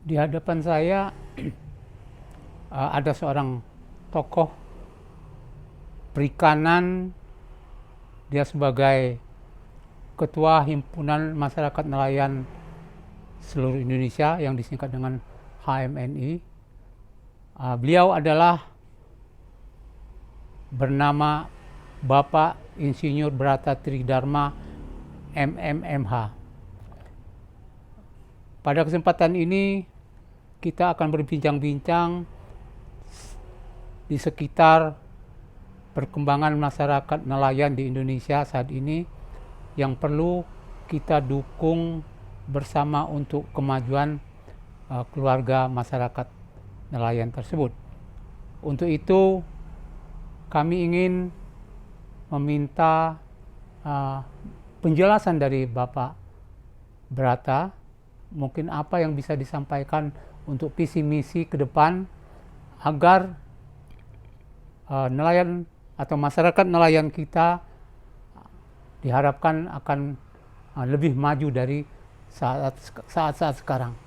Di hadapan saya ada seorang tokoh perikanan, dia sebagai Ketua Himpunan Masyarakat Nelayan Seluruh Indonesia yang disingkat dengan HMNI. Beliau adalah bernama Bapak Insinyur Brata Tridharma MMMH. Pada kesempatan ini kita akan berbincang-bincang di sekitar perkembangan masyarakat nelayan di Indonesia saat ini yang perlu kita dukung bersama untuk kemajuan keluarga masyarakat nelayan tersebut. Untuk itu kami ingin meminta penjelasan dari Bapak Brata, mungkin apa yang bisa disampaikan untuk visi misi ke depan agar nelayan atau masyarakat nelayan kita diharapkan akan lebih maju dari saat-saat sekarang.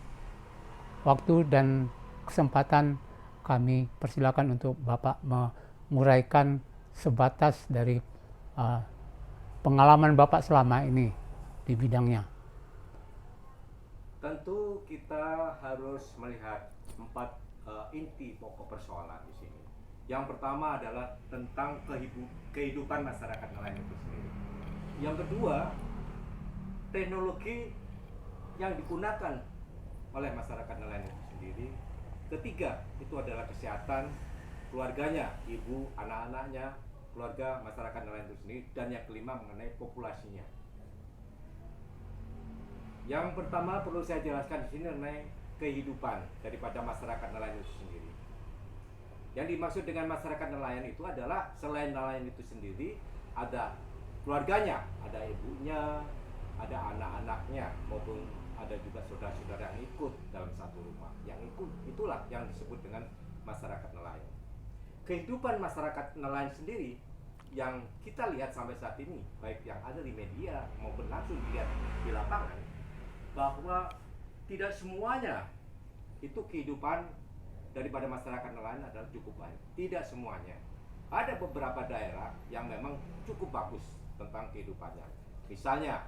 Waktu dan kesempatan kami persilakan untuk Bapak menguraikan sebatas dari pengalaman Bapak selama ini di bidangnya. Tentu kita harus melihat 4 inti pokok persoalan di sini. Yang pertama adalah tentang kehidupan masyarakat nelayan itu sendiri. Yang kedua, teknologi yang digunakan oleh masyarakat nelayan itu sendiri. Ketiga, itu adalah kesehatan keluarganya, ibu, anak-anaknya, keluarga masyarakat nelayan itu sendiri. Dan yang kelima mengenai populasinya. Yang pertama perlu saya jelaskan di sini mengenai kehidupan daripada masyarakat nelayan itu sendiri. Yang dimaksud dengan masyarakat nelayan itu adalah selain nelayan itu sendiri, ada keluarganya, ada ibunya, ada anak-anaknya, maupun ada juga saudara-saudara yang ikut dalam satu rumah. Yang ikut itulah yang disebut dengan masyarakat nelayan. Kehidupan masyarakat nelayan sendiri yang kita lihat sampai saat ini, baik yang ada di media maupun langsung dilihat di lapangan, bahwa tidak semuanya itu kehidupan daripada masyarakat nelayan adalah cukup baik. Tidak semuanya. Ada beberapa daerah yang memang cukup bagus tentang kehidupannya. Misalnya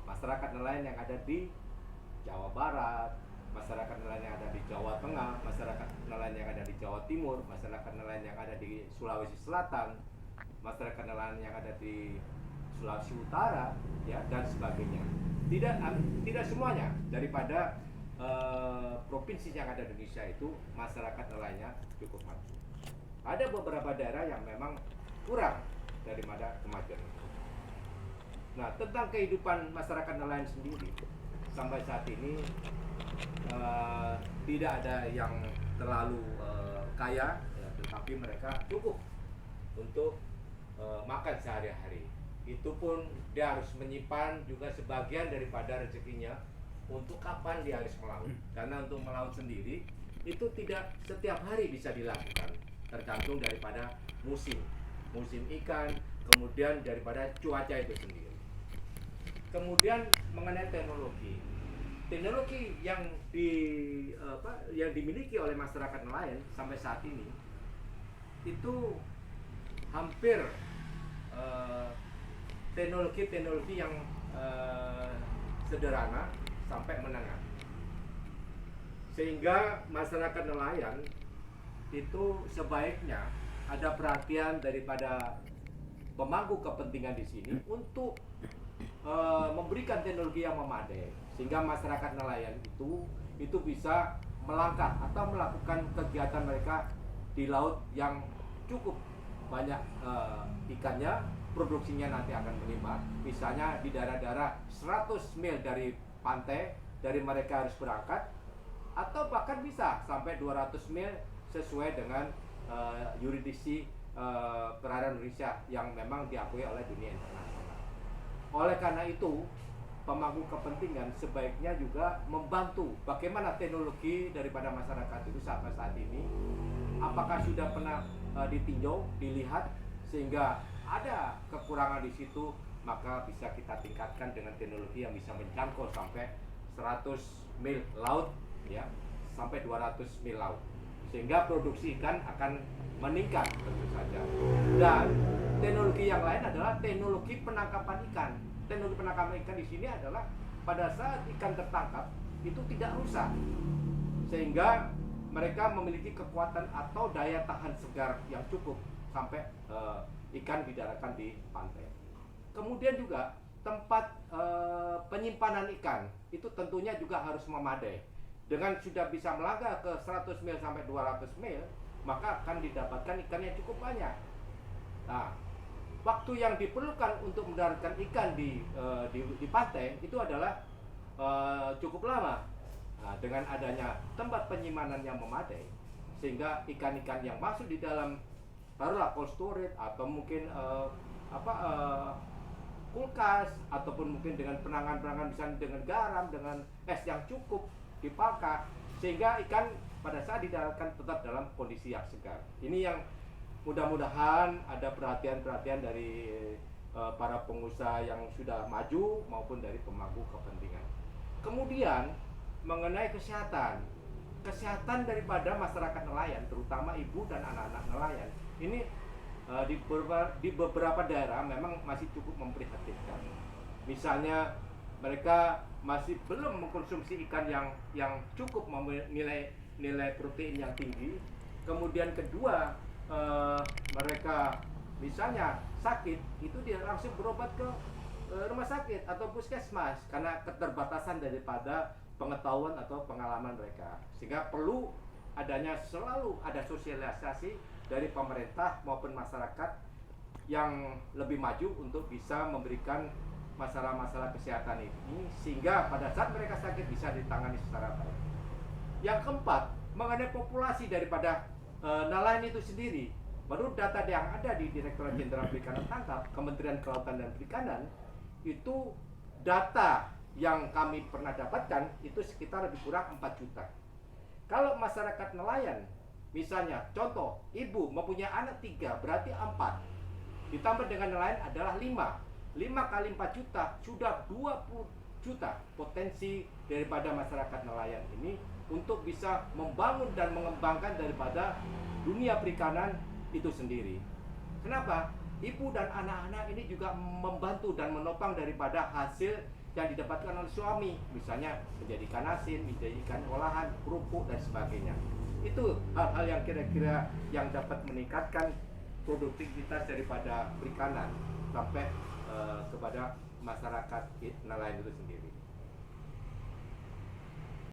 masyarakat nelayan yang ada di Jawa Barat, masyarakat nelayan yang ada di Jawa Tengah, masyarakat nelayan yang ada di Jawa Timur, masyarakat nelayan yang ada di Sulawesi Selatan, masyarakat nelayan yang ada di Sulawesi Utara, ya, dan sebagainya. Tidak semuanya daripada provinsi yang ada di Indonesia itu masyarakat nelayannya cukup maju. Ada beberapa daerah yang memang kurang daripada kemajuan itu. Nah, tentang kehidupan masyarakat nelayan sendiri sampai saat ini tidak ada yang terlalu kaya, ya, tetapi mereka cukup untuk makan sehari-hari. Itu pun dia harus menyimpan juga sebagian daripada rezekinya untuk kapan dia harus melaut. Karena untuk melaut sendiri itu tidak setiap hari bisa dilakukan, tergantung daripada musim ikan, kemudian daripada cuaca itu sendiri. Kemudian mengenai teknologi yang dimiliki oleh masyarakat nelayan sampai saat ini itu hampir teknologi yang sederhana sampai menengah, sehingga masyarakat nelayan itu sebaiknya ada perhatian daripada pemangku kepentingan di sini untuk memberikan teknologi yang memadai, sehingga masyarakat nelayan itu bisa melangkah atau melakukan kegiatan mereka di laut yang cukup banyak ikannya, produksinya nanti akan meningkat. Misalnya di daerah-daerah 100 mil dari pantai, dari mereka harus berangkat, atau bahkan bisa sampai 200 mil sesuai dengan yurisdiksi perairan Indonesia yang memang diakui oleh dunia internasional. Oleh karena itu, pemangku kepentingan sebaiknya juga membantu bagaimana teknologi daripada masyarakat itu sampai saat ini, apakah sudah pernah ditinjau, dilihat, sehingga ada kekurangan di situ, maka bisa kita tingkatkan dengan teknologi yang bisa menjangkau sampai 100 mil laut, ya, sampai 200 mil laut. Sehingga produksi ikan akan meningkat tentu saja. Dan teknologi yang lain adalah teknologi penangkapan ikan. Teknologi penangkapan ikan di sini adalah pada saat ikan tertangkap itu tidak rusak. Sehingga mereka memiliki kekuatan atau daya tahan segar yang cukup sampai ikan didaratkan di pantai. Kemudian juga tempat penyimpanan ikan itu tentunya juga harus memadai. Dengan sudah bisa melangkah ke 100 mil sampai 200 mil, maka akan didapatkan ikan yang cukup banyak. Nah, waktu yang diperlukan untuk mendaratkan ikan di pantai itu adalah cukup lama. Nah, dengan adanya tempat penyimpanan yang memadai, sehingga ikan-ikan yang masuk di dalam taruhlah cold storage atau mungkin kulkas ataupun mungkin dengan penanganan misalnya dengan garam, dengan es yang cukup dipakai, sehingga ikan pada saat didaratkan tetap dalam kondisi yang segar. Ini yang mudah-mudahan ada perhatian-perhatian dari para pengusaha yang sudah maju maupun dari pemangku kepentingan. Kemudian mengenai kesehatan daripada masyarakat nelayan, terutama ibu dan anak-anak nelayan, ini di beberapa daerah memang masih cukup memprihatinkan. Misalnya mereka masih belum mengkonsumsi ikan yang cukup memiliki nilai protein yang tinggi. Kemudian kedua, mereka misalnya sakit, itu dia langsung berobat ke rumah sakit atau puskesmas karena keterbatasan daripada pengetahuan atau pengalaman mereka. Sehingga perlu adanya selalu ada sosialisasi dari pemerintah maupun masyarakat yang lebih maju untuk bisa memberikan masalah-masalah kesehatan ini, sehingga pada saat mereka sakit bisa ditangani secara baik. Yang keempat, mengenai populasi daripada nelayan itu sendiri. Menurut data yang ada di Direktorat Jenderal Perikanan Tangkap, Kementerian Kelautan dan Perikanan, itu data yang kami pernah dapatkan itu sekitar lebih kurang 4 juta. Kalau masyarakat nelayan, misalnya contoh, ibu mempunyai anak 3, berarti 4. Ditambah dengan nelayan adalah 5. 5 kali 4 juta, sudah 20 juta potensi daripada masyarakat nelayan ini untuk bisa membangun dan mengembangkan daripada dunia perikanan itu sendiri. Kenapa? Ibu dan anak-anak ini juga membantu dan menopang daripada hasil yang didapatkan oleh suami, misalnya menjadi ikan asin, menjadi ikan olahan, kerupuk dan sebagainya. Itu hal-hal yang kira-kira yang dapat meningkatkan produktivitas daripada perikanan sampai kepada masyarakat nelayan itu sendiri.